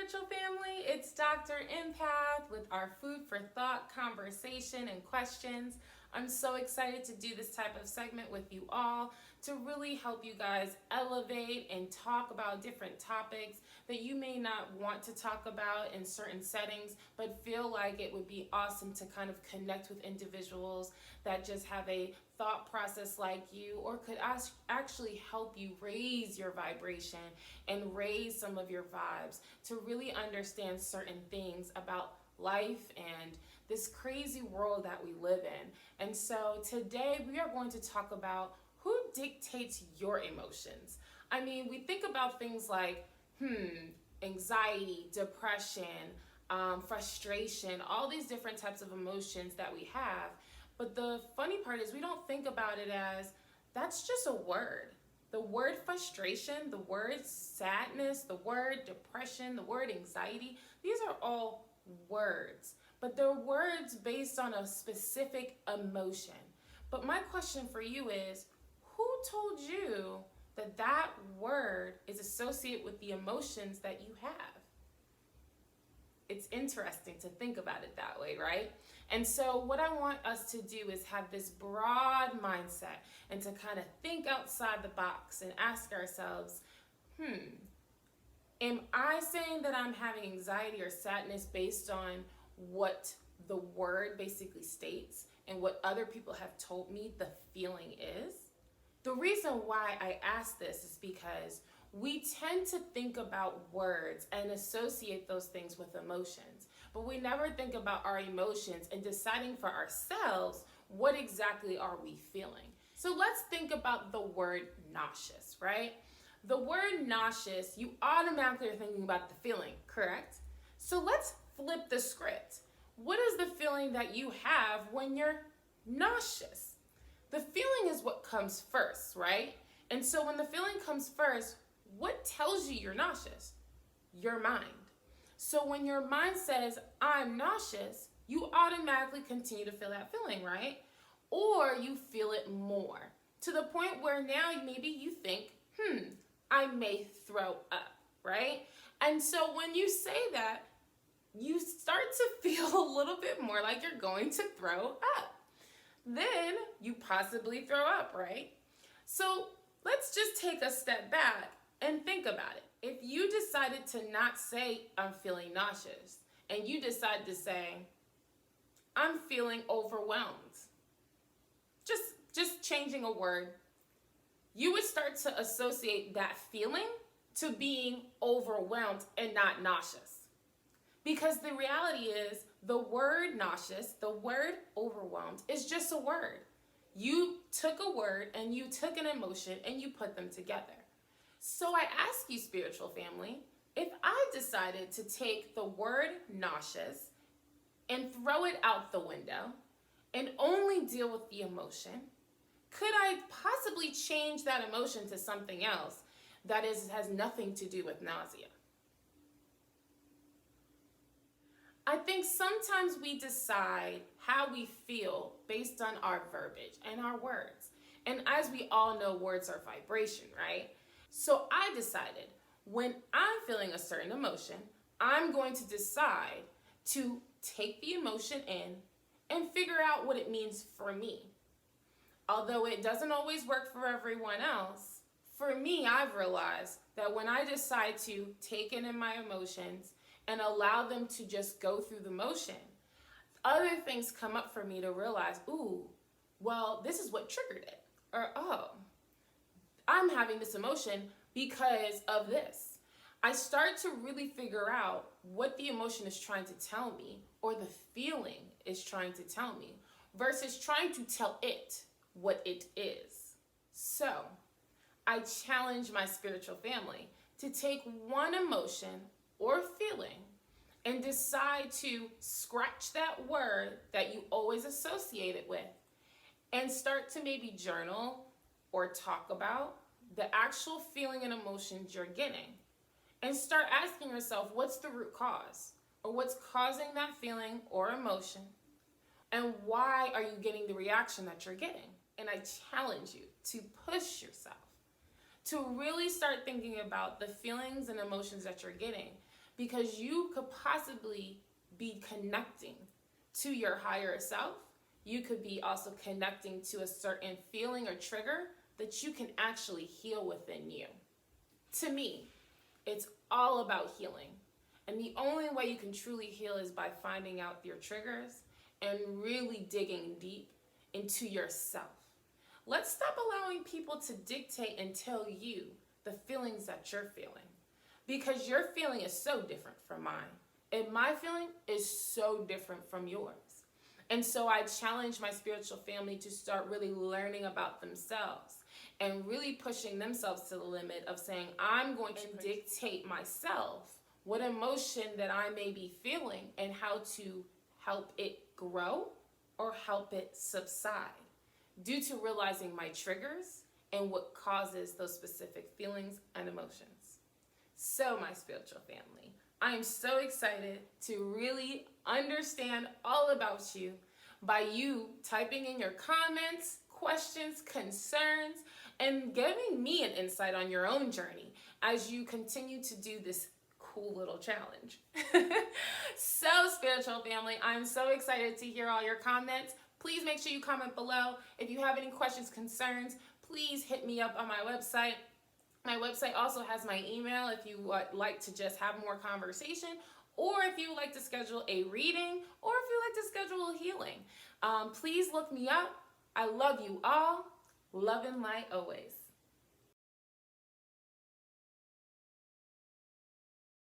spiritual family. It's Dr. Empath with our food for thought conversation and questions. I'm so excited to do this type of segment with you all to really help you guys elevate and talk about different topics that you may not want to talk about in certain settings, but feel like it would be awesome to kind of connect with individuals that just have a thought process like you, or could actually help you raise your vibration and raise some of your vibes to really understand certain things about life and this crazy world that we live in. And so today we are going to talk about who dictates your emotions. I mean, we think about things like anxiety, depression, frustration, all these different types of emotions that we have. But the funny part is we don't think about it as that's just a word. The word frustration, the word sadness, the word depression, the word anxiety, these are all words. But they're words based on a specific emotion. But my question for you is, who told you that that word is associated with the emotions that you have? It's interesting to think about it that way, right? And so what I want us to do is have this broad mindset and to kind of think outside the box and ask ourselves, am I saying that I'm having anxiety or sadness based on what the word basically states and what other people have told me the feeling is? The reason why I ask this is because we tend to think about words and associate those things with emotions, but we never think about our emotions and deciding for ourselves what exactly are we feeling. So let's think about the word nauseous, right? The word nauseous, you automatically are thinking about the feeling, correct? So let's flip the script. What is the feeling that you have when you're nauseous? The feeling is what comes first, right? And so when the feeling comes first, what tells you you're nauseous? Your mind. So when your mind says, I'm nauseous, you automatically continue to feel that feeling, right? Or you feel it more to the point where now maybe you think, I may throw up, right? And so when you say that, you start to feel a little bit more like you're going to throw up. Then you possibly throw up, right? So let's just take a step back and think about it. If you decided to not say, I'm feeling nauseous, and you decide to say, I'm feeling overwhelmed, just changing a word, you would start to associate that feeling to being overwhelmed and not nauseous. Because the reality is, the word nauseous, the word overwhelmed is just a word. You took a word and you took an emotion and you put them together. So I ask you, spiritual family, if I decided to take the word nauseous and throw it out the window and only deal with the emotion, could I possibly change that emotion to something else that has nothing to do with nausea? I think sometimes we decide how we feel based on our verbiage and our words. And as we all know, words are vibration, right? So I decided when I'm feeling a certain emotion, I'm going to decide to take the emotion in and figure out what it means for me. Although it doesn't always work for everyone else, for me, I've realized that when I decide to take in my emotions and allow them to just go through the motion, other things come up for me to realize, well, this is what triggered it. Or, I'm having this emotion because of this. I start to really figure out what the emotion is trying to tell me, or the feeling is trying to tell me, versus trying to tell it what it is. So, I challenge my spiritual family to take one emotion or feeling and decide to scratch that word that you always associate it with and start to maybe journal or talk about the actual feeling and emotions you're getting, and start asking yourself, what's the root cause, or what's causing that feeling or emotion, and why are you getting the reaction that you're getting? And I challenge you to push yourself to really start thinking about the feelings and emotions that you're getting, because you could possibly be connecting to your higher self. You could be also connecting to a certain feeling or trigger that you can actually heal within you. To me, it's all about healing. And the only way you can truly heal is by finding out your triggers and really digging deep into yourself. Let's stop allowing people to dictate and tell you the feelings that you're feeling, because your feeling is so different from mine, and my feeling is so different from yours. And so I challenge my spiritual family to start really learning about themselves and really pushing themselves to the limit of saying, I'm going to dictate myself what emotion that I may be feeling and how to help it grow or help it subside, due to realizing my triggers and what causes those specific feelings and emotions. So, my spiritual family, I am so excited to really understand all about you by you typing in your comments, questions, concerns, and giving me an insight on your own journey as you continue to do this cool little challenge. So, spiritual family, I'm so excited to hear all your comments. Please make sure you comment below. If you have any questions, concerns, please hit me up on my website. My website also has my email if you would like to just have more conversation, or if you would like to schedule a reading, or if you would like to schedule a healing. Please look me up. I love you all. Love and light always.